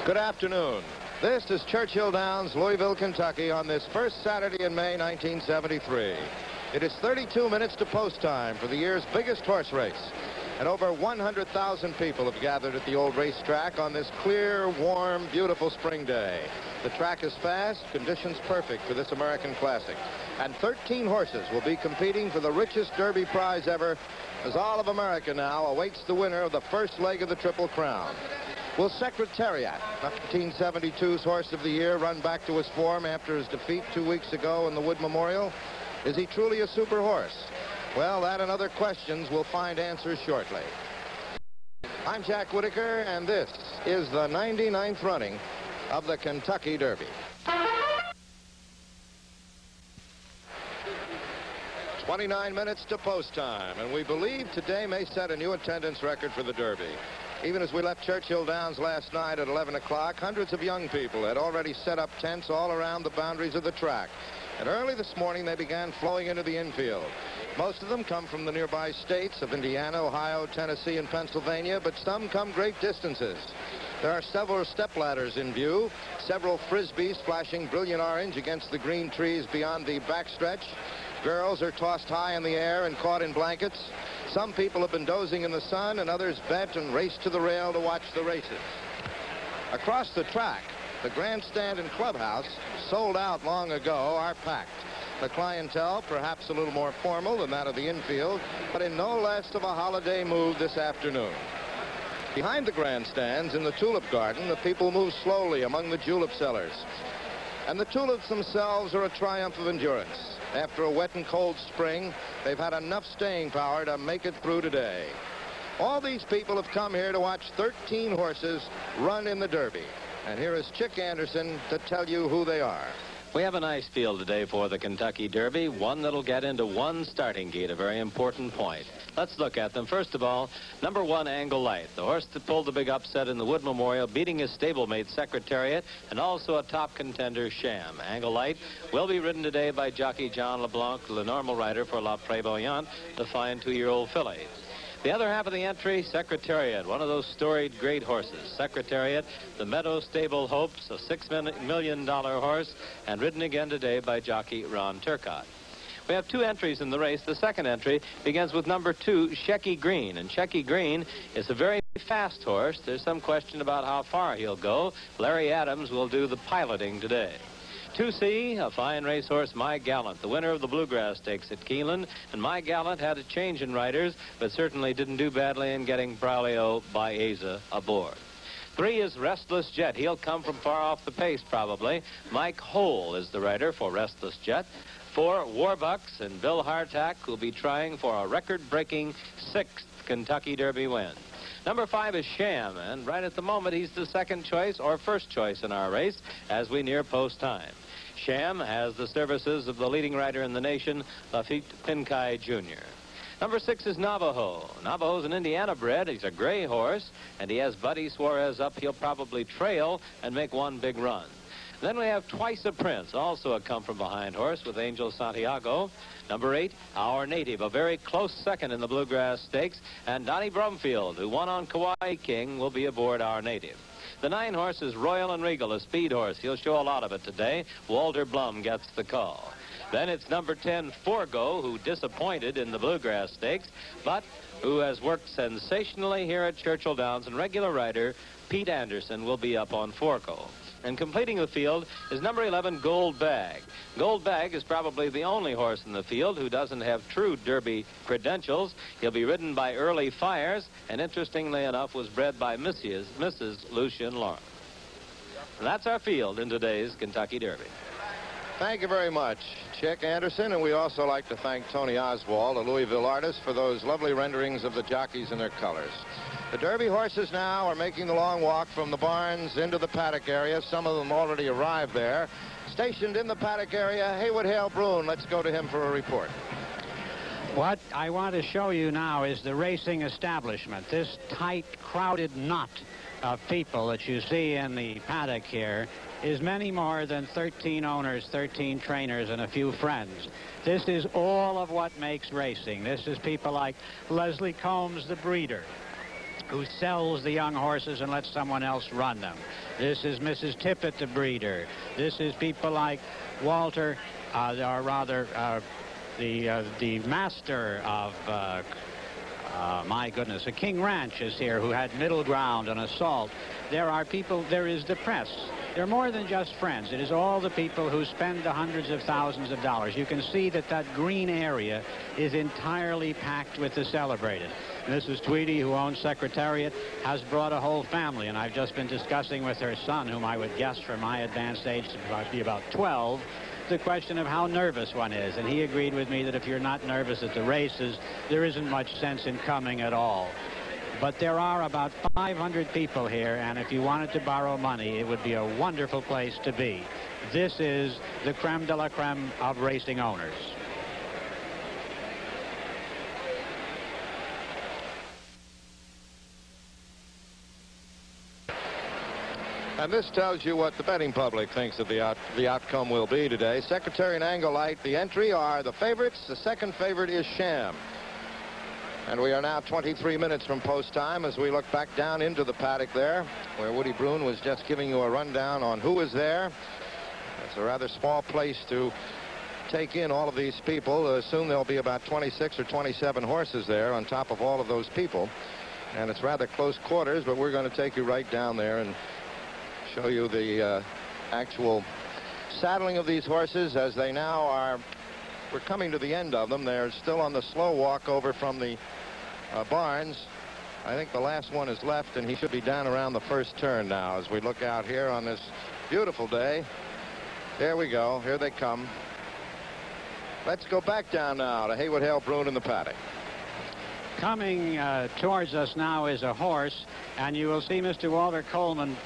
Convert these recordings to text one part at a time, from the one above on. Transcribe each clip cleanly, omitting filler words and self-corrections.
Good afternoon. This is Churchill Downs, Louisville, Kentucky, on this first Saturday in May, 1973. It is 32 minutes to post time for the year's biggest horse race. And over 100,000 people have gathered at the old racetrack on this clear, warm, beautiful spring day. The track is fast, conditions perfect for this American classic. And 13 horses will be competing for the richest Derby prize ever, as all of America now awaits the winner of the first leg of the Triple Crown. Will Secretariat, 1972's Horse of the Year, run back to his form after his defeat 2 weeks ago in the Wood Memorial? Is he truly a super horse? Well, that and other questions will find answers shortly. I'm Jack Whitaker, and this is the 99th running of the Kentucky Derby. 29 minutes to post time, and we believe today may set a new attendance record for the Derby. Even as we left Churchill Downs last night at 11 o'clock, hundreds of young people had already set up tents all around the boundaries of the track. And early this morning, they began flowing into the infield. Most of them come from the nearby states of Indiana, Ohio, Tennessee, and Pennsylvania, but some come great distances. There are several stepladders in view, several frisbees flashing brilliant orange against the green trees beyond the backstretch. Girls are tossed high in the air and caught in blankets. Some people have been dozing in the sun, and others bet and race to the rail to watch the races. Across the track, the grandstand and clubhouse, sold out long ago, are packed. The clientele, perhaps a little more formal than that of the infield, but in no less of a holiday mood this afternoon. Behind the grandstands in the tulip garden, the people move slowly among the julep sellers. And the tulips themselves are a triumph of endurance. After a wet and cold spring, they've had enough staying power to make it through today. All these people have come here to watch 13 horses run in the Derby. And here is Chick Anderson to tell you who they are. We have a nice field today for the Kentucky Derby, one that'll get into one starting gate, a very important point. Let's look at them. First of all, number 1, Angle Light, the horse that pulled the big upset in the Wood Memorial, beating his stablemate Secretariat, and also a top contender, Sham. Angle Light will be ridden today by jockey John LeBlanc, the normal rider for La Prévoyante, the fine 2-year-old filly. The other half of the entry, Secretariat, one of those storied great horses. Secretariat, the Meadow Stable Hopes, a $6 million horse, and ridden again today by jockey Ron Turcotte. We have 2 entries in the race. The second entry begins with number 2, Shecky Green. And Shecky Green is a very fast horse. There's some question about how far he'll go. Larry Adams will do the piloting today. 2C, a fine racehorse, My Gallant, the winner of the Bluegrass Stakes at Keeneland. And My Gallant had a change in riders, but certainly didn't do badly in getting Braulio Baeza aboard. 3 is Restless Jet. He'll come from far off the pace, probably. Mike Hole is the rider for Restless Jet. 4, Warbucks and Bill Hartack, who'll be trying for a record-breaking 6th Kentucky Derby win. Number 5 is Sham, and right at the moment, he's the second choice or first choice in our race as we near post time. Sham has the services of the leading rider in the nation, Lafitte Pincay Jr. Number 6 is Navajo. Navajo's an Indiana bred. He's a gray horse, and he has Buddy Suarez up. He'll probably trail and make one big run. Then we have Twice a Prince, also a come-from-behind horse with Angel Santiago. Number 8, Our Native, a very close second in the Bluegrass Stakes. And Donnie Brumfield, who won on Kauai King, will be aboard Our Native. The 9 horse is Royal and Regal, a speed horse. He'll show a lot of it today. Walter Blum gets the call. Then it's number 10, Forgo, who disappointed in the Bluegrass Stakes, but who has worked sensationally here at Churchill Downs, and regular rider Pete Anderson will be up on Forgo. And completing the field is number 11, Gold Bag. Gold Bag is probably the only horse in the field who doesn't have true Derby credentials. He'll be ridden by Early Fires, and interestingly enough, was bred by Mrs. Lucien Lawrence. And that's our field in today's Kentucky Derby. Thank you very much, Chick Anderson, and we also like to thank Tony Oswald, a Louisville artist, for those lovely renderings of the jockeys in their colors. The Derby horses now are making the long walk from the barns into the paddock area. Some of them already arrived there. Stationed in the paddock area, Haywood Hale Broon. Let's go to him for a report. What I want to show you now is the racing establishment. This tight, crowded knot of people that you see in the paddock here is many more than 13 owners, 13 trainers, and a few friends. This is all of what makes racing. This is people like Leslie Combs, the breeder, who sells the young horses and lets someone else run them. This is Mrs. Tippett, the breeder. This is people like Walter, or rather the master of, my goodness, a King Ranch is here, who had Middle Ground and Assault. There are people, there is the press. They're more than just friends. It is all the people who spend the hundreds of thousands of dollars. You can see that that green area is entirely packed with the celebrated. Mrs. Tweedy, who owns Secretariat, has brought a whole family, and I've just been discussing with her son, whom I would guess from my advanced age to be about 12, the question of how nervous one is. And he agreed with me that if you're not nervous at the races, there isn't much sense in coming at all. But there are about 500 people here, and if you wanted to borrow money, it would be a wonderful place to be. This is the creme de la creme of racing owners. And this tells you what the betting public thinks of the outcome will be today. Secretariat and Angolite, the entry are the favorites. The second favorite is Sham. And we are now 23 minutes from post time as we look back down into the paddock there, where Woody Bruin was just giving you a rundown on who is there. It's a rather small place to take in all of these people. Soon there'll be about 26 or 27 horses there on top of all of those people. And it's rather close quarters, but we're going to take you right down there and show you the actual saddling of these horses as they now are. We're coming to the end of them. They're still on the slow walk over from the barns. I think the last one is left, and he should be down around the first turn now as we look out here on this beautiful day. There we go. Here they come. Let's go back down now to Haywood Hale Bruin in the paddock. Coming towards us now is a horse, and you will see Mr. Walter Coleman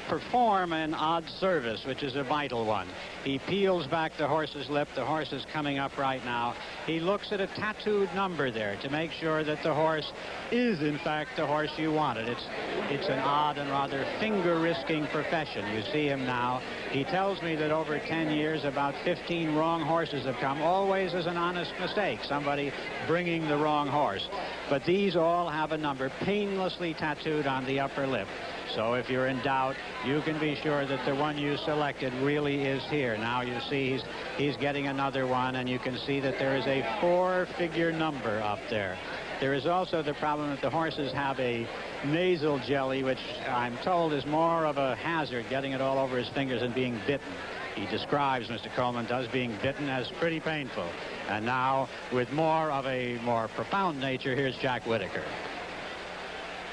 perform an odd service, which is a vital one. He peels back the horse's lip. The horse is coming up right now. He looks at a tattooed number there to make sure that the horse is, in fact, the horse you wanted. It's an odd and rather finger-risking profession. You see him now. He tells me that over 10 years, about 15 wrong horses have come, always as an honest mistake, somebody bringing the wrong horse. But these all have a number painlessly tattooed on the upper lip. So if you're in doubt, you can be sure that the one you selected really is here. Now you see he's getting another one, and you can see that there is a 4-figure number up there. There is also the problem that the horses have a nasal jelly, which I'm told is more of a hazard, getting it all over his fingers and being bitten. He describes, Mr. Coleman does, being bitten as pretty painful. And now, with more of a more profound nature, here's Jack Whitaker.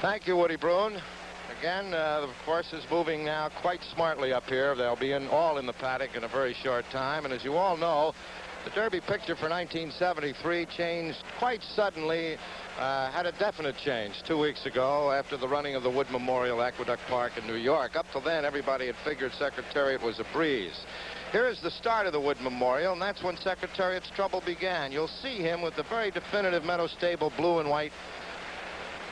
Thank you, Woody Bruin. Again, the horse is moving now quite smartly up here. They'll be all in the paddock in a very short time. And as you all know, the Derby picture for 1973 changed quite suddenly, had a definite change 2 weeks ago after the running of the Wood Memorial Aqueduct Park in New York. Up till then, everybody had figured Secretariat was a breeze. Here is the start of the Wood Memorial, and that's when Secretariat's trouble began. You'll see him with the very definitive Meadow Stable blue and white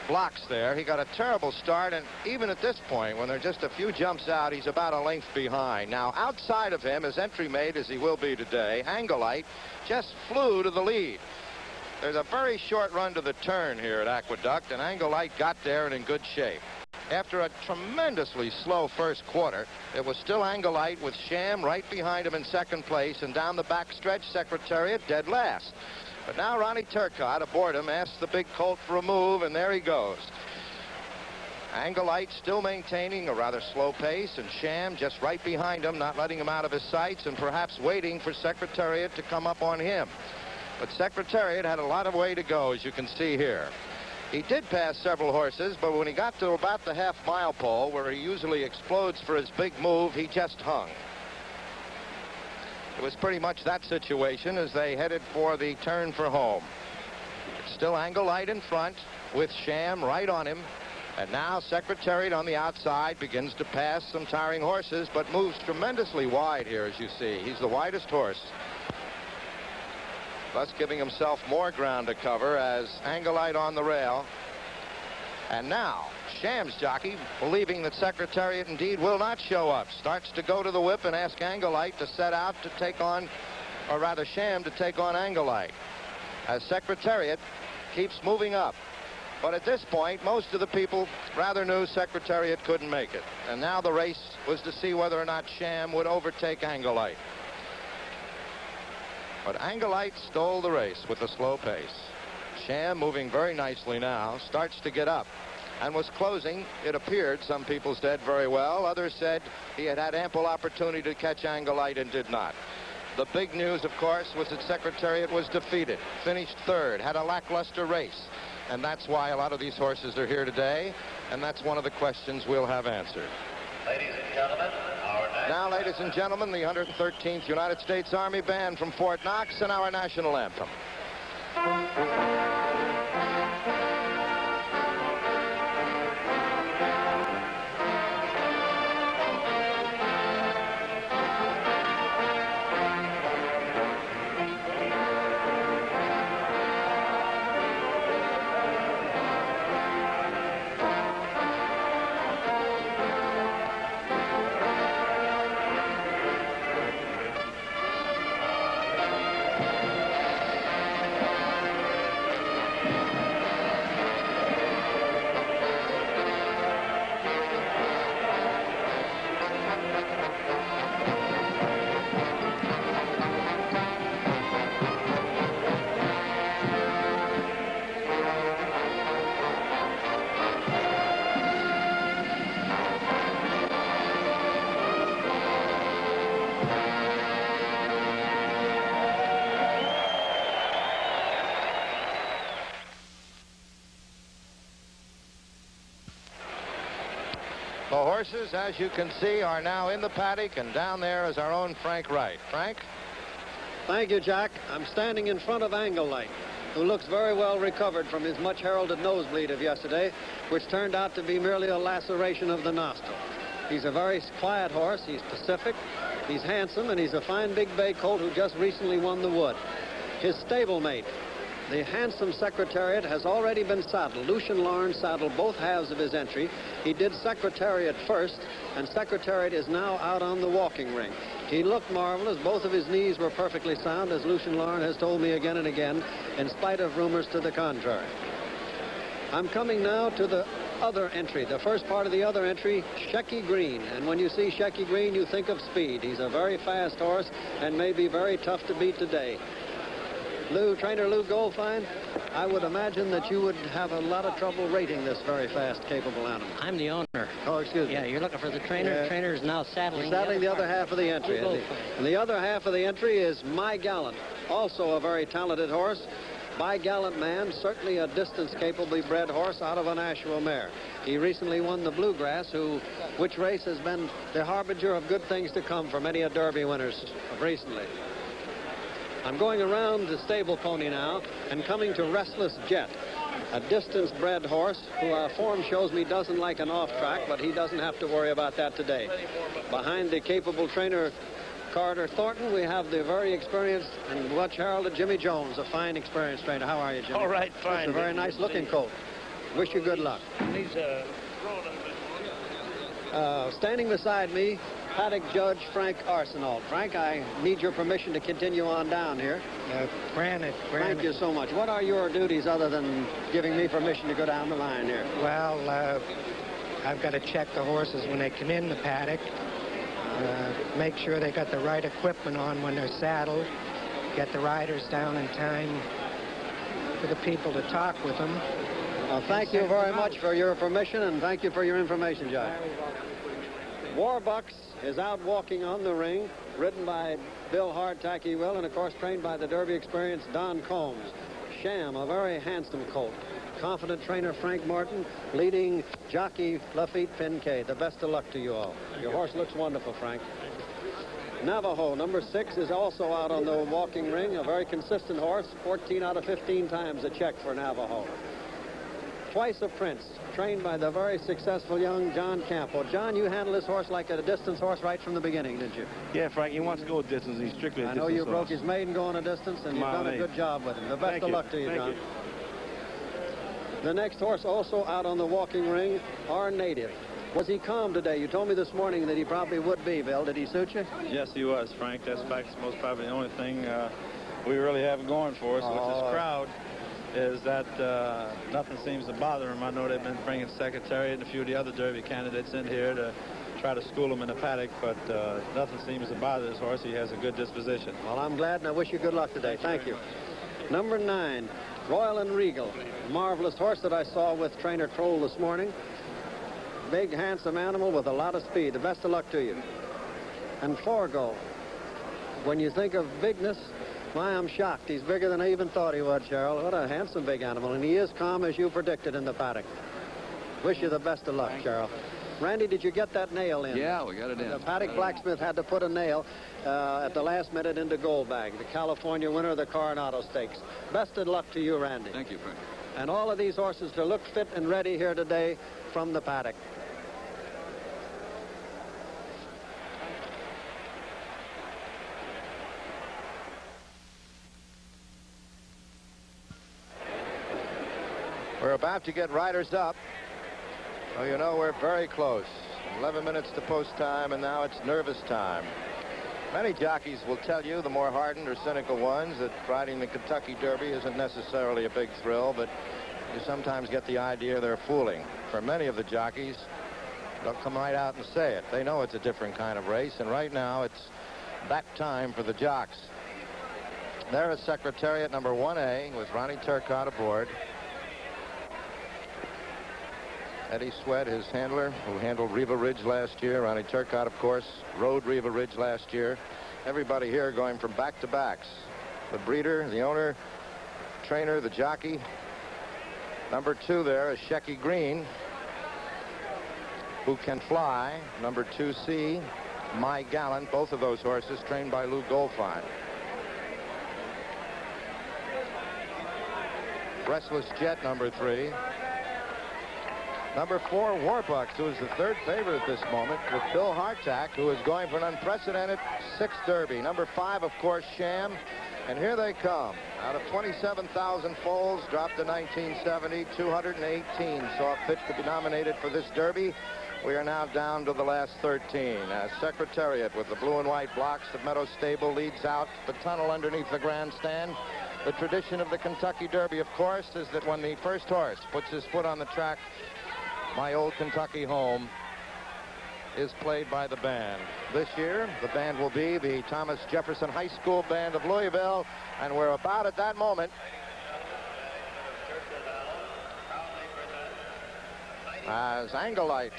blocks there. He got a terrible start, and even at this point, when they're just a few jumps out, he's about a length behind. Now, outside of him, as entry made as he will be today, Angolite just flew to the lead. There's a very short run to the turn here at Aqueduct, and Angolite got there and in good shape. After a tremendously slow first quarter, it was still Angolite with Sham right behind him in second place, and down the back stretch, Secretariat dead last. But now Ronnie Turcotte, aboard him, asks the big colt for a move, and there he goes. Angolite still maintaining a rather slow pace, and Sham just right behind him, not letting him out of his sights, and perhaps waiting for Secretariat to come up on him. But Secretariat had a lot of way to go, as you can see here. He did pass several horses, but when he got to about the half-mile pole, where he usually explodes for his big move, he just hung. It was pretty much that situation as they headed for the turn for home. It's still Angolite in front with Sham right on him. And now Secretariat on the outside begins to pass some tiring horses, but moves tremendously wide here, as you see. He's the widest horse, thus giving himself more ground to cover as Angolite on the rail. And now Sham's jockey, believing that Secretariat indeed will not show up, starts to go to the whip and ask Angolite to set out to take on, or rather Sham to take on Angolite, as Secretariat keeps moving up. But at this point, most of the people rather knew Secretariat couldn't make it. And now the race was to see whether or not Sham would overtake Angolite. But Angolite stole the race with a slow pace. Sham, moving very nicely now, starts to get up and was closing, it appeared, some people said, very well. Others said he had had ample opportunity to catch Angolite and did not. The big news, of course, was that Secretariat was defeated, finished third, had a lackluster race. And that's why a lot of these horses are here today, and that's one of the questions we'll have answered. Ladies and gentlemen, now, ladies and gentlemen, the 113th United States Army Band from Fort Knox and our national anthem. The horses, as you can see, are now in the paddock, and down there is our own Frank Wright. Frank? Thank you, Jack. I'm standing in front of Angolite, who looks very well recovered from his much heralded nosebleed of yesterday, which turned out to be merely a laceration of the nostril. He's a very quiet horse. He's pacific, he's handsome, and he's a fine big bay colt who just recently won the Wood. His stablemate, the handsome Secretariat, has already been saddled. Lucian Lawrence saddled both halves of his entry. He did Secretariat first, and Secretariat is now out on the walking ring. He looked marvelous. Both of his knees were perfectly sound, as Lucian Lawrence has told me again and again, in spite of rumors to the contrary. I'm coming now to the other entry, the first part of the other entry, Shecky Green. And when you see Shecky Green, you think of speed. He's a very fast horse and may be very tough to beat today. Trainer Lou Goldfine, I would imagine that you would have a lot of trouble rating this very fast, capable animal. I'm the owner. Oh, excuse me. Yeah, you're looking for the trainer. Yeah. The trainer is now saddling the other half of the entry. And the other half of the entry is My Gallant, also a very talented horse. My Gallant Man, certainly a distance-capably bred horse out of an Nashua mare. He recently won the Bluegrass, which race has been the harbinger of good things to come for many a Derby winners recently. I'm going around the stable pony now and coming to Restless Jet, a distance-bred horse who our form shows me doesn't like an off-track, but he doesn't have to worry about that today. Behind the capable trainer Carter Thornton, we have the very experienced and much heralded Jimmy Jones, a fine experienced trainer. How are you, Jimmy? All right, fine. It's a very nice-looking colt. Wish you good luck. He's standing beside me, paddock judge Frank Arsenault. Frank, I need your permission to continue on down here. Granted. Thank you so much. What are your duties other than giving me permission to go down the line here? Well, I've got to check the horses when they come in the paddock, make sure they got the right equipment on when they're saddled, get the riders down in time for the people to talk with them. Well, thank you very much for your permission, and thank you for your information, Judge. Warbucks is out walking on the ring, ridden by Bill Hardtack, he will, and of course trained by the Derby experienced Don Combs. Sham, a very handsome colt. Confident trainer Frank Martin, leading jockey Lafitte Pincay. The best of luck to you all. Your horse looks wonderful, Frank. Navajo, number 6, is also out on the walking ring. A very consistent horse, 14 out of 15 times a check for Navajo. Twice a Prince, trained by the very successful young John Campo. John, you handled this horse like a distance horse right from the beginning, didn't you? Yeah, Frank, he wants to go a distance. He's strictly a distance I know you horse. broke his maiden going a distance, and you've done a good job with him. The best of luck to you, John. The next horse also out on the walking ring, our native. Was he calm today? You told me this morning that he probably would be, Bill. Did he suit you? Yes, he was, Frank. That's most probably the only thing we really have going for us, which is crowd. is that nothing seems to bother him. I know they've been bringing Secretariat and a few of the other Derby candidates in here to try to school him in the paddock, but nothing seems to bother this horse. He has a good disposition. Well, I'm glad, and I wish you good luck today. Thank you. Number 9, Royal and Regal. Marvelous horse that I saw with trainer Kroll this morning. Big, handsome animal with a lot of speed. The best of luck to you. And Forgo. When you think of bigness, my, I'm shocked. He's bigger than I even thought he was, Cheryl. What a handsome big animal. And he is calm as you predicted in the paddock. Wish you the best of luck, Cheryl. Randy, did you get that nail in? Yeah, we got it in. The paddock blacksmith had to put a nail at the last minute into Goldbag, the California winner of the Coronado Stakes. Best of luck to you, Randy. Thank you, Frank. And all of these horses to look fit and ready here today from the paddock. We're about to get riders up. Oh, you know, we're very close. 11 minutes to post time, and now it's nervous time. Many jockeys will tell you, the more hardened or cynical ones, that riding the Kentucky Derby isn't necessarily a big thrill, but you sometimes get the idea they're fooling. For many of the jockeys, they'll come right out and say it. They know it's a different kind of race, and right now it's that time for the jocks. There is Secretariat number 1A with Ronnie Turcotte aboard. Eddie Sweat, his handler, who handled Riva Ridge last year. Ronnie Turcotte, of course, rode Riva Ridge last year. Everybody here going from back-to-backs. The breeder, the owner, trainer, the jockey. Number 2 there is Shecky Green, who can fly. Number 2C, My Gallant, both of those horses trained by Lou Goldfine. Restless Jet, number 3. Number 4, Warbucks, who is the third favorite at this moment, with Bill Hartack, who is going for an unprecedented 6th Derby. Number 5, of course, Sham. And here they come. Out of 27,000 foals, dropped to 1970, 218 saw fit to be nominated for this Derby. We are now down to the last 13. Secretariat with the blue and white blocks of Meadow Stable leads out the tunnel underneath the grandstand. The tradition of the Kentucky Derby, of course, is that when the first horse puts his foot on the track, My Old Kentucky Home is played by the band. This year, the band will be the Thomas Jefferson High School Band of Louisville, and we're about at that moment as Anglelite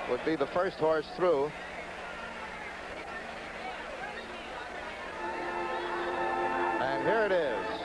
would be the first horse through. And here it is.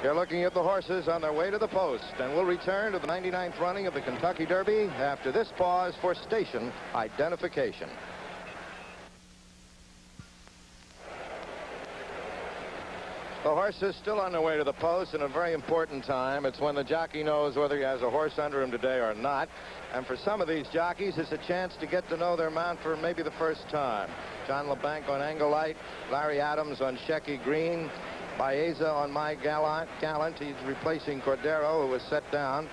You're looking at the horses on their way to the post, and we'll return to the 99th running of the Kentucky Derby after this pause for station identification. The horse is still on their way to the post, and a very important time. It's when the jockey knows whether he has a horse under him today or not. And for some of these jockeys, it's a chance to get to know their mount for maybe the first time. John LeBanc on Anglelite, Larry Adams on Shecky Green, Baeza on My Gallant. He's replacing Cordero, who was set down.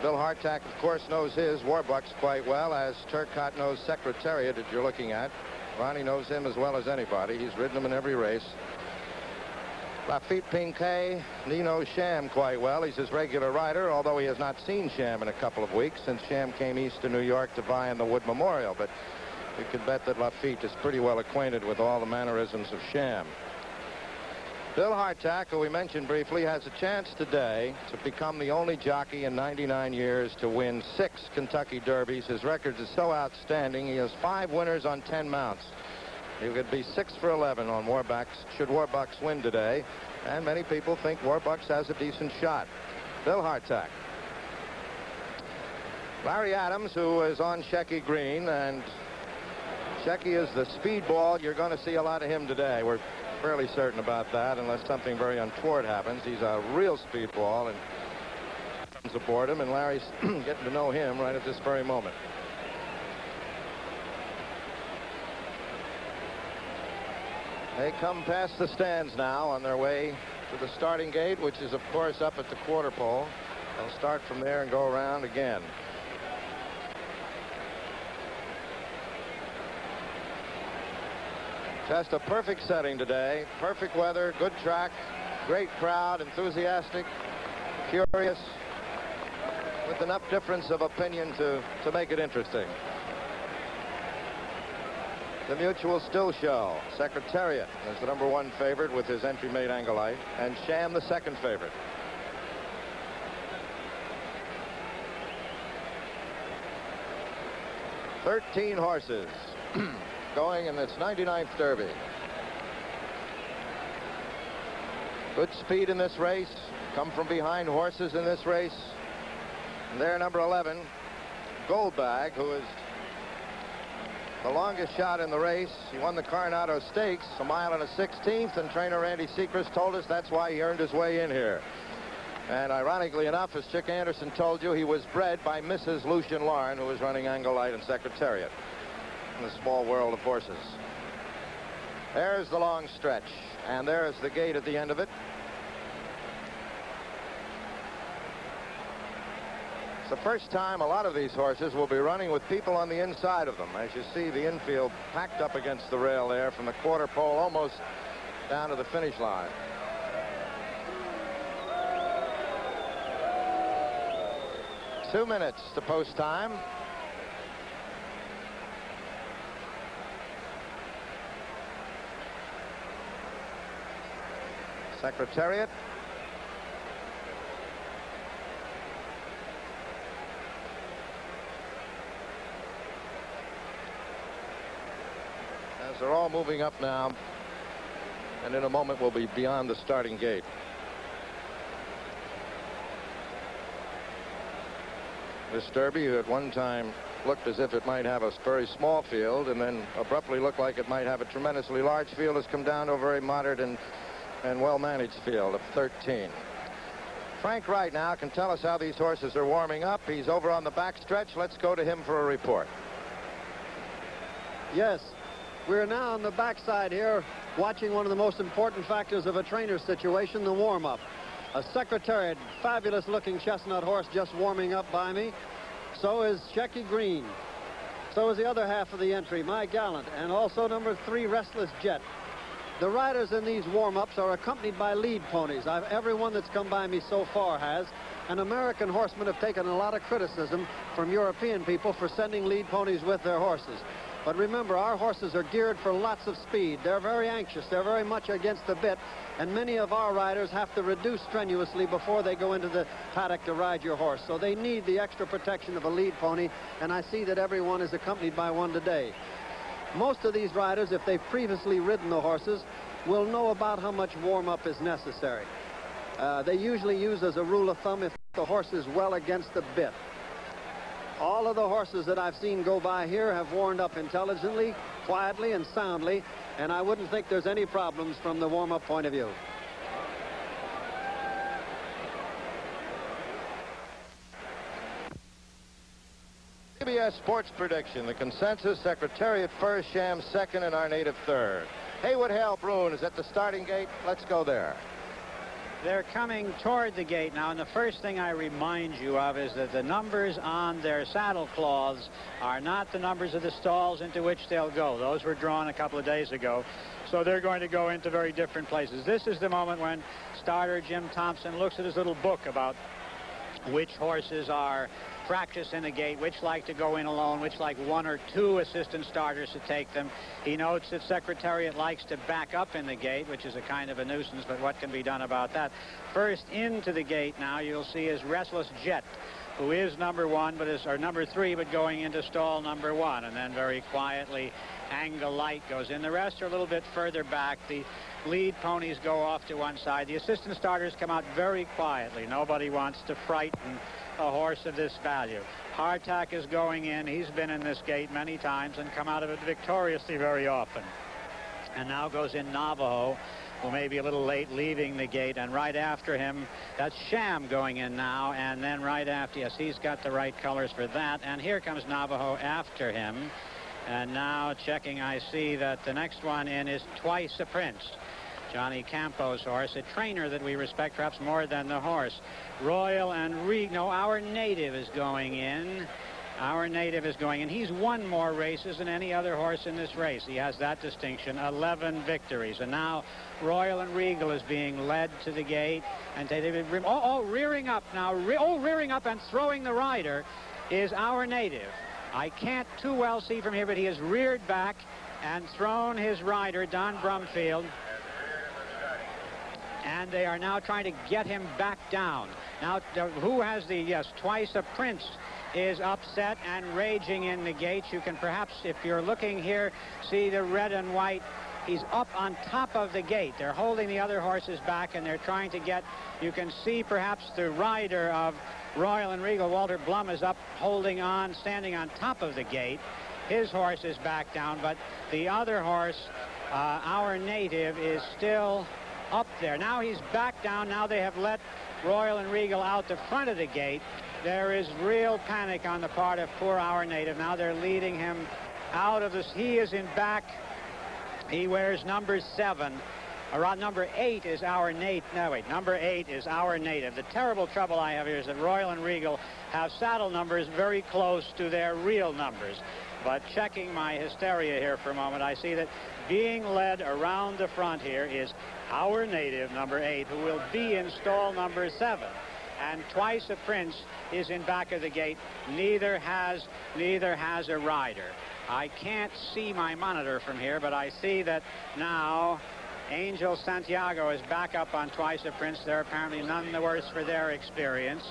Bill Hartack, of course, knows his Warbucks quite well, as Turcotte knows Secretariat that you're looking at. Ronnie knows him as well as anybody. He's ridden him in every race. Lafitte Pincay, he knows Sham quite well. He's his regular rider, although he has not seen Sham in a couple of weeks since Sham came east to New York to vie in the Wood Memorial. But you can bet that Lafitte is pretty well acquainted with all the mannerisms of Sham. Bill Hartack, who we mentioned briefly, has a chance today to become the only jockey in 99 years to win 6 Kentucky Derbies. His record is so outstanding. He has 5 winners on 10 mounts. He could be 6 for 11 on Warbucks, should Warbucks win today. And many people think Warbucks has a decent shot. Bill Hartack. Larry Adams, who is on Shecky Green, and Shecky is the speedball. You're going to see a lot of him today. We're fairly certain about that, unless something very untoward happens. He's a real speedball, and comes aboard him, and Larry's getting to know him right at this very moment. They come past the stands now on their way to the starting gate, which is, of course, up at the quarter pole. They'll start from there and go around again. Just a perfect setting today. Perfect weather, good track, great crowd, enthusiastic, curious, with enough difference of opinion to make it interesting. The Mutual still show. Secretariat is the #1 favorite with his entry mate Anglelite, and Sham the 2nd favorite. "13 horses going in its 99th Derby. Good speed in this race. Come from behind horses in this race. And there, number 11, Goldbag, who is the longest shot in the race. He won the Coronado Stakes, a mile and a 16th, and trainer Randy Sechrist told us that's why he earned his way in here. And ironically enough, as Chick Anderson told you, he was bred by Mrs. Lucien Lauren, who was running Anglelite and Secretariat in the small world of horses. There's the long stretch, and there's the gate at the end of it. It's the first time a lot of these horses will be running with people on the inside of them. As you see, the infield packed up against the rail there from the quarter pole almost down to the finish line. Two minutes to post time. Secretariat. As they're all moving up now, and in a moment we'll be beyond the starting gate. This Derby, at one time looked as if it might have a very small field, and then abruptly looked like it might have a tremendously large field, has come down to a very moderate and well-managed field of 13. Frank Wright now can tell us how these horses are warming up. He's over on the back stretch. Let's go to him for a report. Yes, we're now on the backside here, watching one of the most important factors of a trainer's situation, the warm-up. A Secretariat, fabulous-looking chestnut horse just warming up by me. So is Shecky Green. So is the other half of the entry, My Gallant, and also number 3, Restless Jet. The riders in these warm-ups are accompanied by lead ponies. Everyone that's come by me so far has. And American horsemen have taken a lot of criticism from European people for sending lead ponies with their horses. But remember, our horses are geared for lots of speed. They're very anxious. They're very much against the bit. And many of our riders have to reduce strenuously before they go into the paddock to ride your horse. So they need the extra protection of a lead pony. And I see that everyone is accompanied by one today. Most of these riders, if they've previously ridden the horses, will know about how much warm-up is necessary. They usually use as a rule of thumb if the horse is well against the bit. All of the horses that I've seen go by here have warmed up intelligently. quietly and soundly, and I wouldn't think there's any problems from the warm-up point of view. CBS Sports Prediction. The consensus: Secretariat first, Sham second, and our native third. Haywood Hale Bruin is at the starting gate. Let's go there. They're coming toward the gate now, and the first thing I remind you of is that the numbers on their saddle cloths are not the numbers of the stalls into which they'll go. Those were drawn a couple of days ago, so they're going to go into very different places. This is the moment when starter Jim Thompson looks at his little book about which horses are practice in the gate, which like to go in alone, which like one or two assistant starters to take them. He notes that Secretariat likes to back up in the gate, which is a kind of a nuisance, but what can be done about that? First into the gate now you'll see is Restless Jet, who is number one, or number three, but going into stall number one. And then very quietly, Angle Light goes in. The rest are a little bit further back. The lead ponies go off to one side. The assistant starters come out very quietly. Nobody wants to frighten a horse of this value. Hardtack is going in. He's been in this gate many times and come out of it victoriously very often. And now goes in Navajo, who may be a little late leaving the gate, and right after him, that's Sham going in now, and then right after, yes, he's got the right colors for that, and here comes Navajo after him. And now checking, I see that the next one in is Twice a Prince, Johnny Campo's horse, a trainer that we respect perhaps more than the horse. Royal and no, Our Native is going in. Our Native is going in. He's won more races than any other horse in this race. He has that distinction, 11 victories. And now Royal and Regal is being led to the gate. And rearing up now. Rearing up and throwing the rider is Our Native. I can't too well see from here, but he has reared back and thrown his rider, Don Brumfield. And they are now trying to get him back down. Now, who has the, yes, Twice a Prince is upset and raging in the gates. You can perhaps, if you're looking here, see the red and white. He's up on top of the gate. They're holding the other horses back, and they're trying to get, you can see perhaps the rider of Royal and Regal, Walter Blum, is up holding on, standing on top of the gate. His horse is back down, but the other horse, Our Native, is still up there. Now he's back down. Now they have let Royal and Regal out the front of the gate. There is real panic on the part of poor Our Native. Now they're leading him out of this. He is in back. He wears number 7. Around number 8 is Our Native. No, wait. Number 8 is Our Native. The terrible trouble I have here is that Royal and Regal have saddle numbers very close to their real numbers. But checking my hysteria here for a moment, I see that being led around the front here is Our Native, number 8, who will be in stall number 7. And Twice a Prince is in back of the gate. Neither has a rider. I can't see my monitor from here, but I see that now Angel Santiago is back up on Twice a Prince. They're apparently none the worse for their experience.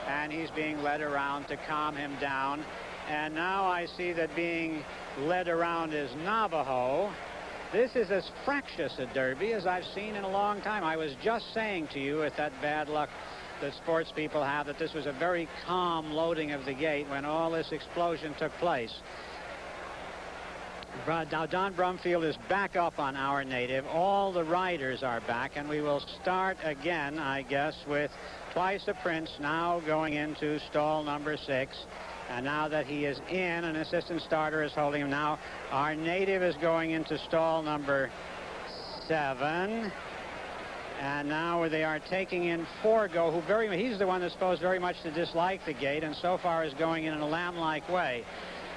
And he's being led around to calm him down. And now I see that being led around is Navajo. This is as fractious a derby as I've seen in a long time. I was just saying to you, with that bad luck that sports people have, that this was a very calm loading of the gate when all this explosion took place. Now Don Brumfield is back up on Our Native. All the riders are back, and we will start again, I guess, with Twice a Prince now going into stall number 6. And now that he is in, an assistant starter is holding him. Now Our Native is going into stall number 7. And now they are taking in Forgo, who he's the one that's supposed very much to dislike the gate, and so far is going in a lamb-like way.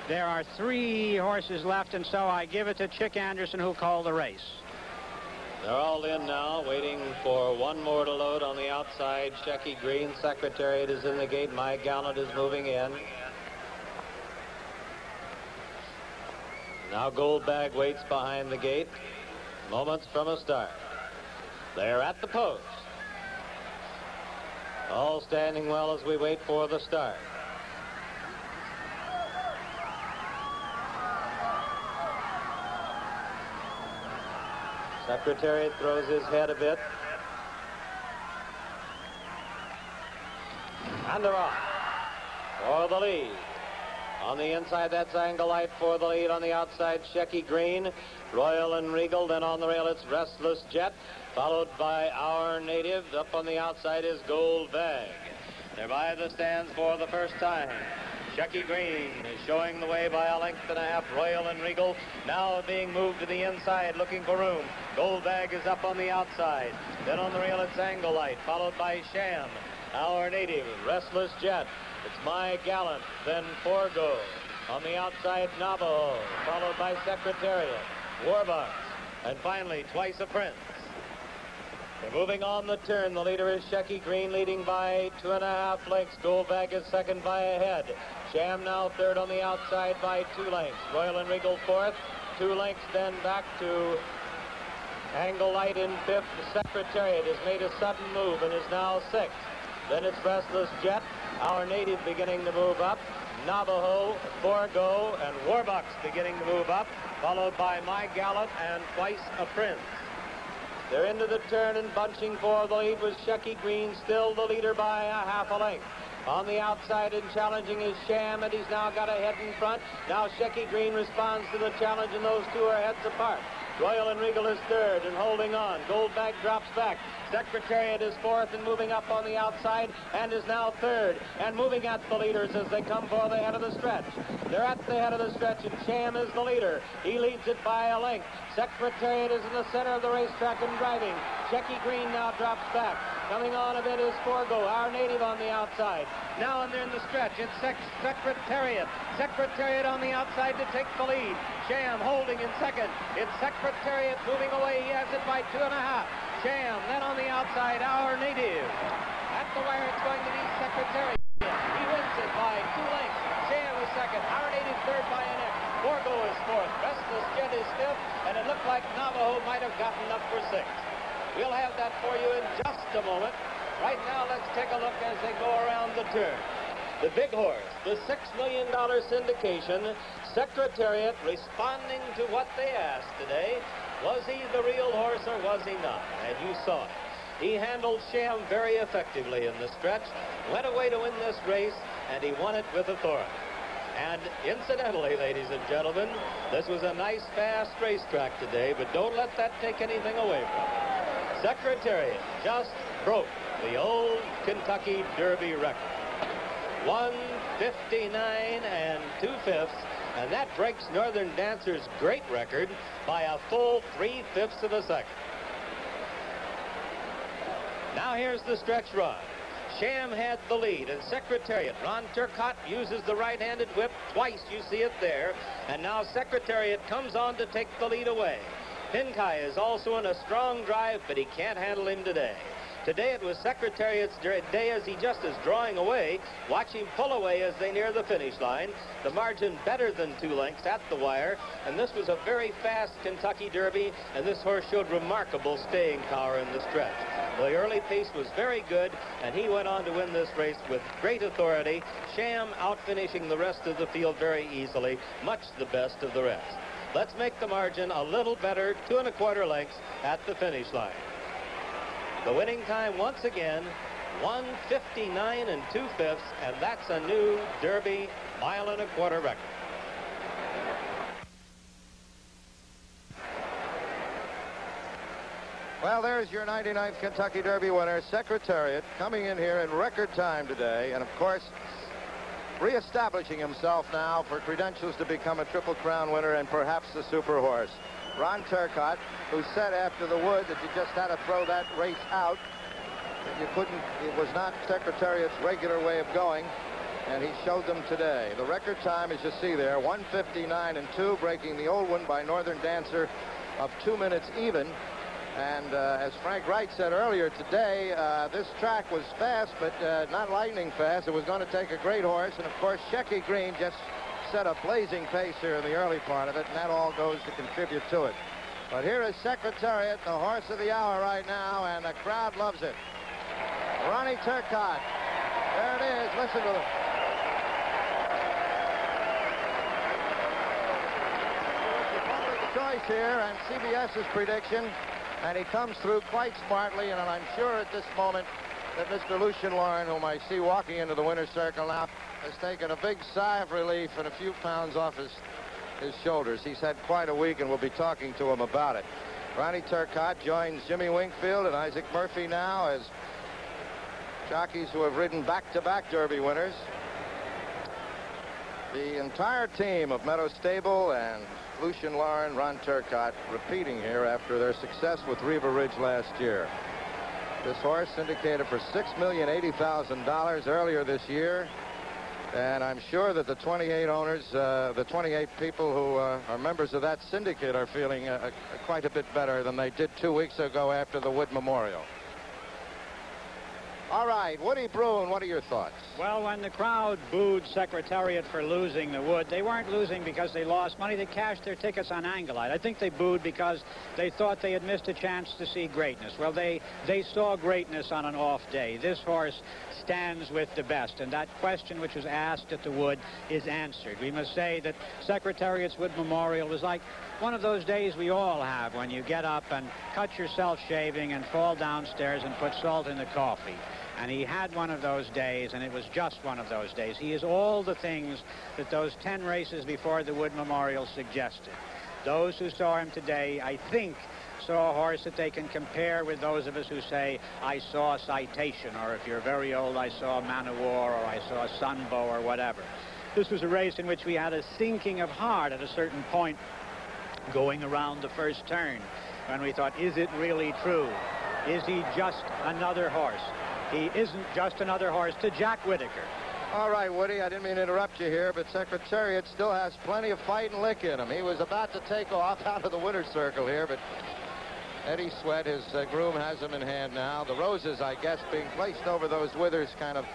There are 3 horses left, and so I give it to Chick Anderson, who called the race. They're all in now, waiting for one more to load on the outside. Shecky Green, Secretariat is in the gate. My Gallant is moving in. Now Goldbag waits behind the gate, moments from a start. They're at the post. All standing well as we wait for the start. Secretariat throws his head a bit. And they're off for the lead. On the inside, that's Anglite for the lead. On the outside, Shecky Green, Royal and Regal. Then on the rail, it's Restless Jet, followed by Our Native. Up on the outside is Gold Bag. They're by the stands for the first time. Shecky Green is showing the way by a length and a half. Royal and Regal now being moved to the inside, looking for room. Gold Bag is up on the outside. Then on the rail, it's Anglite, followed by Sham, Our Native, Restless Jet. It's My Gallant, then Forgo. On the outside, Navajo, followed by Secretariat, Warbucks, and finally, Twice a Prince. They're moving on the turn. The leader is Shecky Green, leading by 2.5 lengths. Gold Bag is second by a head. Sham now third on the outside by 2 lengths. Royal and Regal fourth. 2 lengths then back to Anglite in fifth. The Secretariat has made a sudden move and is now sixth. Then it's Restless Jet, Our Native beginning to move up. Navajo, Forgo, and Warbucks beginning to move up, followed by My Gallant and Twice a Prince. They're into the turn and bunching for the lead was Shecky Green, still the leader by a half a length. On the outside and challenging is Sham, and he's now got a head in front. Now Shecky Green responds to the challenge, and those two are heads apart. Royal and Regal is third and holding on. Gold Bag drops back. Secretariat is fourth and moving up on the outside and is now third and moving at the leaders as they come for the head of the stretch. They're at the head of the stretch, and Sham is the leader. He leads it by a length. Secretariat is in the center of the racetrack and driving. Shecky Green now drops back. Coming on a bit is Forgo, Our Native on the outside. Now and they're in the stretch. It's Secretariat. Secretariat on the outside to take the lead. Sham holding in second. It's Secretariat moving away. He has it by 2.5. Sham, then on the outside, Our Native. At the wire, it's going to be Secretariat. He wins it by 2 lengths. Sham is second. Our Native third by a neck. Forgo is fourth. Restless Jet is fifth. And it looked like Navajo might have gotten up for sixth. We'll have that for you in just a moment. Right now, let's take a look as they go around the turn. The big horse, the $6 million syndication, Secretariat, responding to what they asked today. Was he the real horse or was he not? And you saw it. He handled Sham very effectively in the stretch, went away to win this race, and he won it with authority. And incidentally, ladies and gentlemen, this was a nice, fast racetrack today, but don't let that take anything away from it. Secretariat just broke the old Kentucky Derby record. 1:59 2/5, and that breaks Northern Dancer's great record by a full 3/5 of a second. Now here's the stretch run. Sham had the lead, and Secretariat, Ron Turcotte uses the right-handed whip twice, you see it there, and now Secretariat comes on to take the lead away. Pinkai is also in a strong drive, but he can't handle him today. Today it was Secretariat's day as he just is drawing away. Watch him pull away as they near the finish line. The margin better than 2 lengths at the wire, and this was a very fast Kentucky Derby, and this horse showed remarkable staying power in the stretch. The early pace was very good, and he went on to win this race with great authority. Sham out-finishing the rest of the field very easily, much the best of the rest. Let's make the margin a little better, 2 1/4 lengths at the finish line. The winning time once again, 1:59 2/5, and that's a new Derby 1 1/4 record. Well, there's your 99th Kentucky Derby winner, Secretariat, coming in here in record time today, and of course, reestablishing himself now for credentials to become a Triple Crown winner and perhaps the super horse. Ron Turcotte, who said after the Wood that you just had to throw that race out, that you couldn't, it was not Secretariat's regular way of going, and he showed them today. The record time, as you see there, 1:59 2, breaking the old one by Northern Dancer of 2 minutes even. And as Frank Wright said earlier today, this track was fast, but not lightning fast. It was going to take a great horse, and of course, Shecky Green just set a blazing pace here in the early part of it, and that all goes to contribute to it. But here is Secretariat, the horse of the hour right now, and the crowd loves it. Ronnie Turcotte. There it is. Listen to him. The choice here, and CBS's prediction, and he comes through quite smartly, and I'm sure at this moment that Mr. Lucian Lauren, whom I see walking into the winner's circle now, has taken a big sigh of relief and a few pounds off his shoulders. He's had quite a week, and we'll be talking to him about it. Ronnie Turcotte joins Jimmy Wingfield and Isaac Murphy now as jockeys who have ridden back-to-back Derby winners. The entire team of Meadow Stable and Lucian Lauren, Ron Turcotte repeating here after their success with Riva Ridge last year. This horse indicated for $6,080,000 earlier this year. And I'm sure that the 28 owners, the 28 people who are members of that syndicate are feeling quite a bit better than they did 2 weeks ago after the Wood Memorial. All right, Woody Bruin, what are your thoughts? Well, when the crowd booed Secretariat for losing the Wood, they weren't losing because they lost money. They cashed their tickets on Anglite. I think they booed because they thought they had missed a chance to see greatness. Well, they saw greatness on an off day. This horse stands with the best, and that question which was asked at the Wood is answered. We must say that Secretariat's Wood Memorial was like one of those days we all have when you get up and cut yourself shaving and fall downstairs and put salt in the coffee. And he had one of those days, and it was just one of those days. He is all the things that those 10 races before the Wood Memorial suggested. Those who saw him today, I think, saw a horse that they can compare with those of us who say, I saw Citation, or if you're very old, I saw Man of War, or I saw Sunbow, or whatever. This was a race in which we had a sinking of heart at a certain point going around the first turn, when we thought, is it really true? Is he just another horse? He isn't just another horse to Jack Whitaker. All right, Woody, I didn't mean to interrupt you here, but Secretariat still has plenty of fight and lick in him. He was about to take off out of the winner's circle here, but Eddie Sweat, his groom, has him in hand now. The roses, I guess, being placed over those withers kind of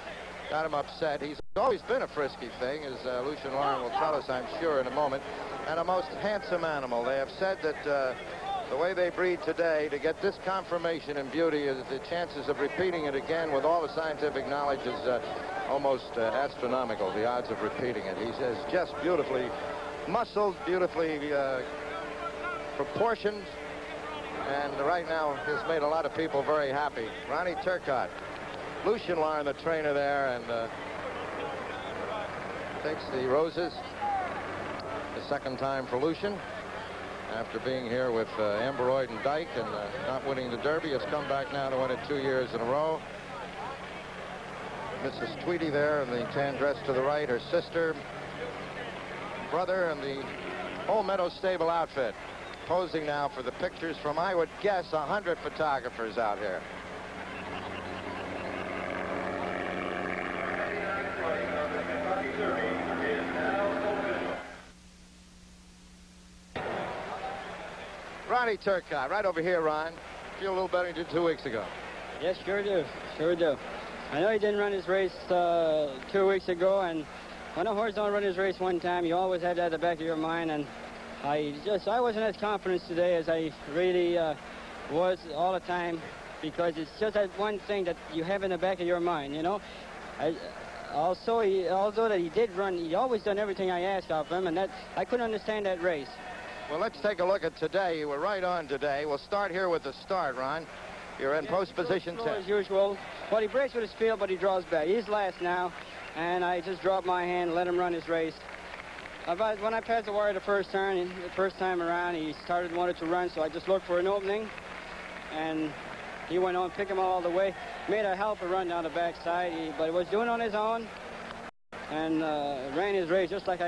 got him upset. He's always been a frisky thing, as Lucian Lauren will tell us, I'm sure, in a moment, and a most handsome animal. They have said that the way they breed today, to get this confirmation in beauty, is the chances of repeating it again with all the scientific knowledge is almost astronomical, the odds of repeating it. He's just beautifully muscled, beautifully proportioned, and right now has made a lot of people very happy. Ronnie Turcotte, Lucian Lauren, the trainer there, and takes the roses the second time for Lucian. After being here with Amberoid and Dyke and not winning the Derby, has come back now to win it 2 years in a row. Mrs. Tweedy there in the tan dress to the right, her sister, brother, and the whole Meadow Stable outfit. Posing now for the pictures from, I would guess, 100 photographers out here. Ronnie Turcotte, right over here, Ron. Feel a little better than you did 2 weeks ago. Yes, sure do. Sure do. I know he didn't run his race 2 weeks ago, and when a horse don't run his race one time, you always have that at the back of your mind, and I wasn't as confident today as I really was all the time, because it's just that one thing that you have in the back of your mind, you know. Although that he did run, he always done everything I asked of him, and that I couldn't understand that race. Well, let's take a look at today. You were right on today. We'll start here with the start, Ron. You're in post position 10. As usual. Well, he breaks with his field, but he draws back. He's last now, and I just dropped my hand and let him run his race. When I passed the wire the first turn, the first time around, he wanted to run, so I just looked for an opening, and he went on, picked him all the way. Made a hell of a run down the backside, but he was doing it on his own, and ran his race just like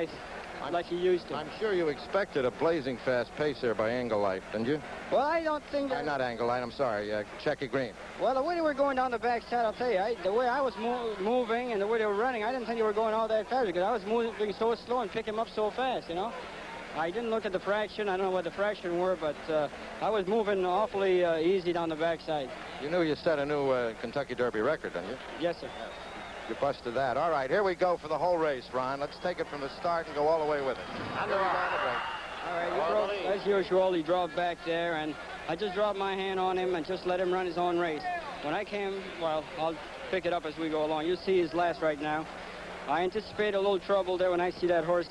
he used to. I'm sure you expected a blazing fast pace there by Anglite, didn't you? Well, I don't think that... Not Anglite, I'm sorry, Checky Green. Well, the way they were going down the backside, I'll tell you, the way I was moving and the way they were running, I didn't think they were going all that fast, because I was moving so slow and picking him up so fast, you know. I didn't look at the fraction. I don't know what the fraction were, but I was moving awfully easy down the backside. You knew you set a new Kentucky Derby record, didn't you? Yes, sir. You busted that. All right, here we go for the whole race, Ron. Let's take it from the start and go all the way with it. All right, as usual, he drove back there, and I just dropped my hand on him and just let him run his own race. When I came, well, I'll pick it up as we go along. You'll see his last right now. I anticipate a little trouble there when I see that horse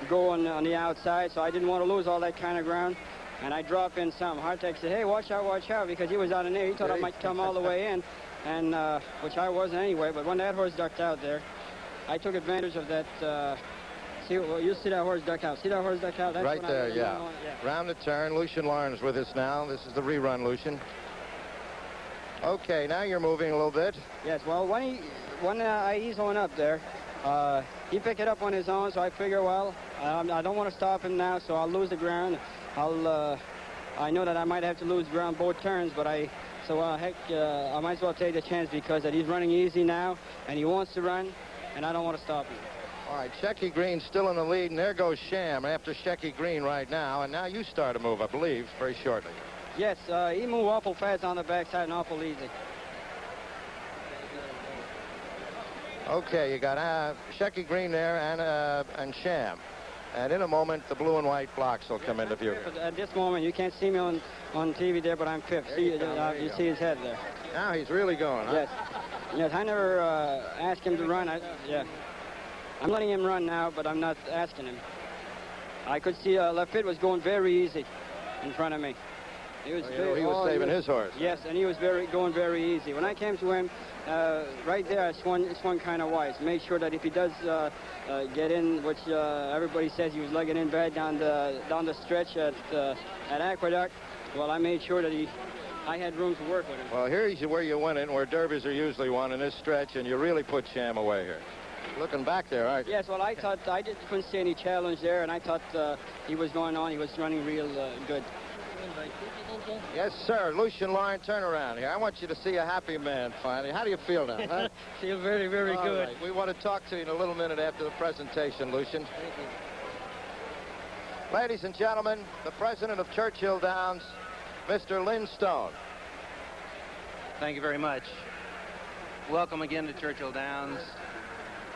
go on the outside, so I didn't want to lose all that kind of ground. And I drop in some. Hartek said, hey, watch out, because he was out in there. He thought I might come all the way in. and which I wasn't anyway. But when that horse ducked out there, I took advantage of that. You see that horse duck out. See that horse duck out? That's Right there, yeah. Round the turn. Lucian Lawrence with us now. This is the rerun, Lucian. Okay, now you're moving a little bit. Yes, well, when I ease on up there, he picked it up on his own, so I figure, well, I don't want to stop him now, so I'll lose the ground. I know that I might have to lose ground both turns, but I might as well take the chance because that he's running easy now, and he wants to run, and I don't want to stop him. All right, Shecky Green's still in the lead, and there goes Sham after Shecky Green right now, and now you start to move, I believe, very shortly. Yes, he moved awful fast on the backside and awful easy. Okay, you got Shecky Green there and Sham. And in a moment, the blue and white blocks will come into view. At this moment, you can't see me on TV there, but I'm fifth. You see his head there. Now he's really going, huh? Yes. Yes, I never asked him to run. I'm letting him run now, but I'm not asking him. I could see Left Fit was going very easy in front of me. He was saving his horse. Yes, and he was going very easy. When I came to him, right there, I swung kind of wise. Made sure that if he does get in, which everybody says he was legging in bad down the stretch at Aqueduct, well, I made sure that I had room to work with him. Well, here's where you win it, where derbies are usually won in this stretch, and you really put Sham away here. Looking back there, aren't you? Yes, well, I thought couldn't see any challenge there, and I thought he was going on. He was running real good. Yes, sir. Lucian Lawrence, turn around here. I want you to see a happy man finally. How do you feel now? Huh? Feel very, very good. Right. We want to talk to you in a little minute after the presentation, Lucian. Thank you. Ladies and gentlemen, the president of Churchill Downs, Mr. Lynn Stone. Thank you very much. Welcome again to Churchill Downs.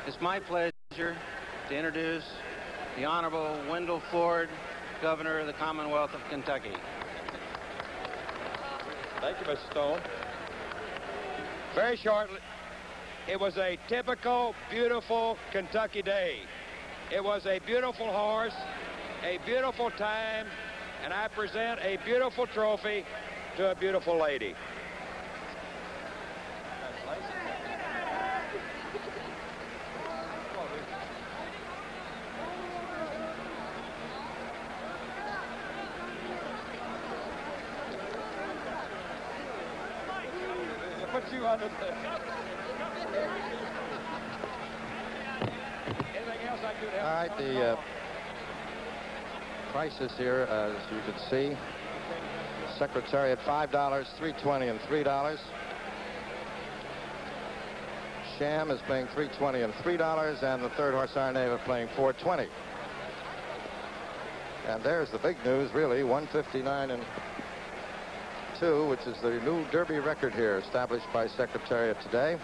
It's my pleasure to introduce the Honorable Wendell Ford, Governor of the Commonwealth of Kentucky. Thank you, Mr. Stone. Very shortly, it was a typical, beautiful Kentucky day. It was a beautiful horse, a beautiful time, and I present a beautiful trophy to a beautiful lady. Put you under the... Anything else I could help? All right, the prices here, as you can see. Secretariat, $5, $3.20, and $3. Sham is paying $3.20 and $3, and the third horse, Our Neva, playing $4.20. And there's the big news, really, 159 and 2, which is the new Derby record here, established by Secretariat today,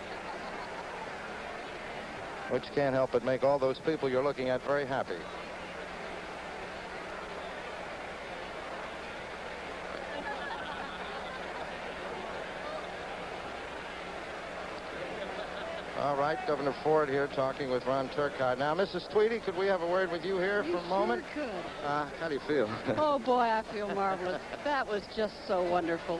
which can't help but make all those people you're looking at very happy. All right, Governor Ford here talking with Ron Turcotte. Now, Mrs. Tweedy, could we have a word with you here for a moment? Sure could. How do you feel? Oh, boy, I feel marvelous. That was just so wonderful.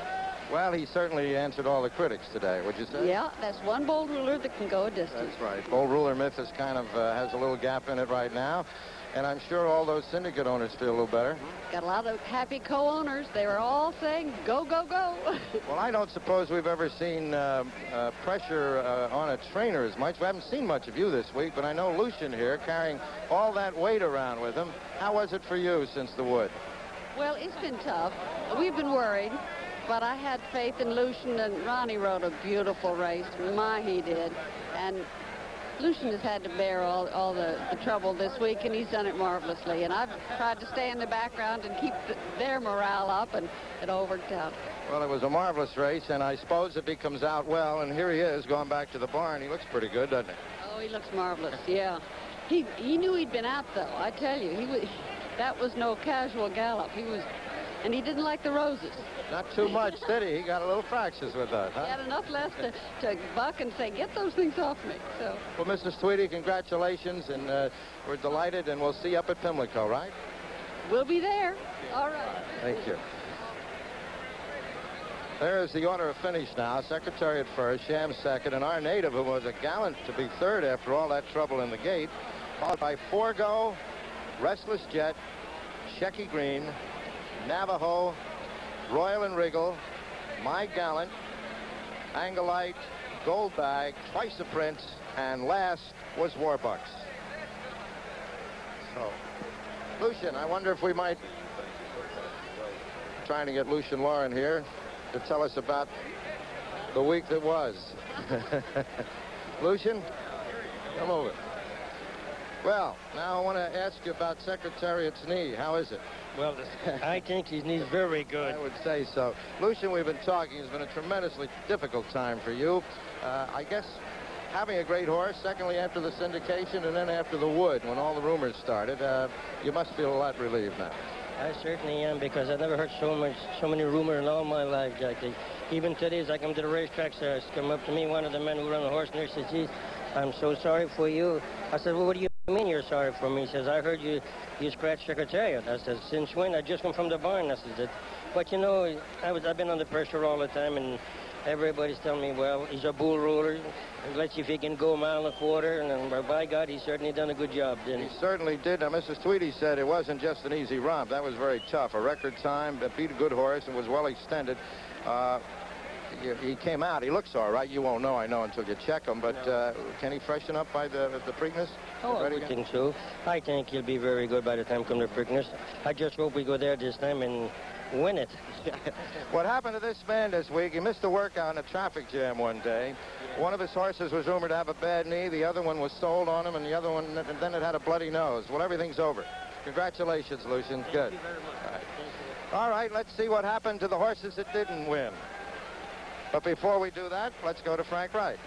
Well, he certainly answered all the critics today, would you say? Yeah, that's one bold ruler that can go a distance. That's right. Bold ruler myth is kind of has a little gap in it right now. And I'm sure all those syndicate owners feel a little better. Got a lot of happy co-owners. They were all saying, go, go, go. Well, I don't suppose we've ever seen pressure on a trainer as much. We haven't seen much of you this week, but I know Lucian here carrying all that weight around with him. How was it for you since the Wood? Well, it's been tough. We've been worried, but I had faith in Lucian, and Ronnie rode a beautiful race. My, he did. And Lucian has had to bear all the trouble this week, and he's done it marvelously. And I've tried to stay in the background and keep their morale up, and it all worked out. Well, it was a marvelous race, and I suppose if he comes out well, and here he is going back to the barn, he looks pretty good, doesn't he? Oh, he looks marvelous, yeah. He knew he'd been out, though. I tell you, that was no casual gallop. And he didn't like the roses. Not too much, did he? He got a little fractious with that, huh? He had enough left to buck and say, get those things off me. So. Well, Mrs. Tweedy, congratulations, and we're delighted, and we'll see you up at Pimlico, right? We'll be there. All right. Thank you. There is the order of finish now. Secretariat first, Sham second, and our native, who was a gallant to be third after all that trouble in the gate, followed by Forgo, Restless Jet, Shecky Green, Navajo, Royal and Wriggle, My Gallant, Angelite, Gold Bag, Twice a Prince, and last was Warbucks. So, Lucian, I wonder if we might, trying to get Lucian Lauren here to tell us about the week that was. Lucian, come over. Well, now I want to ask you about Secretariat's knee. How is it? Well, I think his knee's very good. I would say so. Lucian, we've been talking. It's been a tremendously difficult time for you. I guess having a great horse, secondly after the syndication, and then after the Wood, when all the rumors started, you must feel a lot relieved now. I certainly am, because I've never heard so many rumors in all my life, Jackie. Even today, as I come to the racetrack, sir, come up to me, one of the men who run the horse, and he says, geez, I'm so sorry for you. I said, well, what do you mean you're sorry for me? He says, I heard you scratched Secretariat. I said, since when? I just come from the barn. I said, but you know, I've been under pressure all the time, and everybody's telling me, well, he's a bull ruler. Let's see if he can go a mile and a quarter. And by God, he's certainly done a good job, didn't he? He certainly did. Now, Mrs. Tweedy said it wasn't just an easy romp. That was very tough. A record time, beat a good horse, and was well extended. He came out. He looks all right. You won't know, I know, until you check him. But can he freshen up by the Preakness? Oh, I would think so. I think he'll be very good by the time come to Preakness. I just hope we go there this time and win it. What happened to this man this week? He missed a workout in a traffic jam one day. One of his horses was rumored to have a bad knee. The other one was sold on him, and the other one, then it had a bloody nose. Well, everything's over. Congratulations, Lucian. Good. Thank you very much. All right, let's see what happened to the horses that didn't win. But before we do that, let's go to Frank Wright.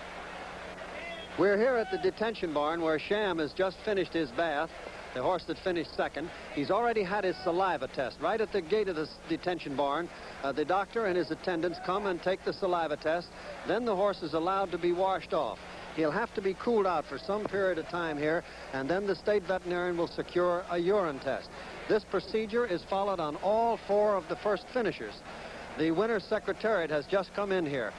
We're here at the detention barn where Sham has just finished his bath, the horse that finished second. He's already had his saliva test. Right at the gate of this detention barn, the doctor and his attendants come and take the saliva test. Then the horse is allowed to be washed off. He'll have to be cooled out for some period of time here, and then the state veterinarian will secure a urine test. This procedure is followed on all four of the first finishers. The winner's Secretariat has just come in here.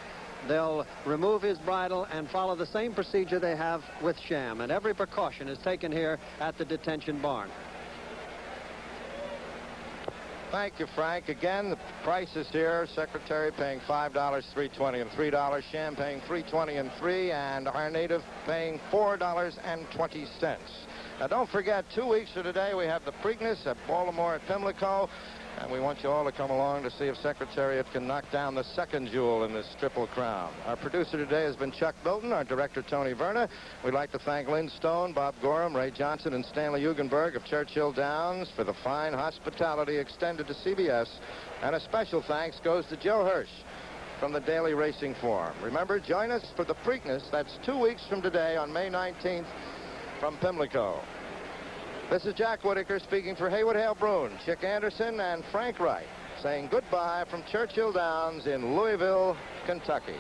They'll remove his bridle and follow the same procedure they have with Sham, and every precaution is taken here at the detention barn. Thank you, Frank. Again, the price is here. Secretariat paying $5, $3.20, and $3. Sham paying $3.20 and $3, and our native paying $4.20. Now, don't forget, 2 weeks from today, we have the Preakness at Baltimore at Pimlico. And we want you all to come along to see if Secretariat can knock down the second jewel in this Triple Crown. Our producer today has been Chuck Milton, our director Tony Verna. We'd like to thank Lynn Stone, Bob Gorham, Ray Johnson, and Stanley Hugenberg of Churchill Downs for the fine hospitality extended to CBS. And a special thanks goes to Joe Hirsch from the Daily Racing Forum. Remember, join us for the Preakness. That's 2 weeks from today on May 19th from Pimlico. This is Jack Whitaker speaking for Haywood Hale Broun, Chick Anderson, and Frank Wright, saying goodbye from Churchill Downs in Louisville, Kentucky.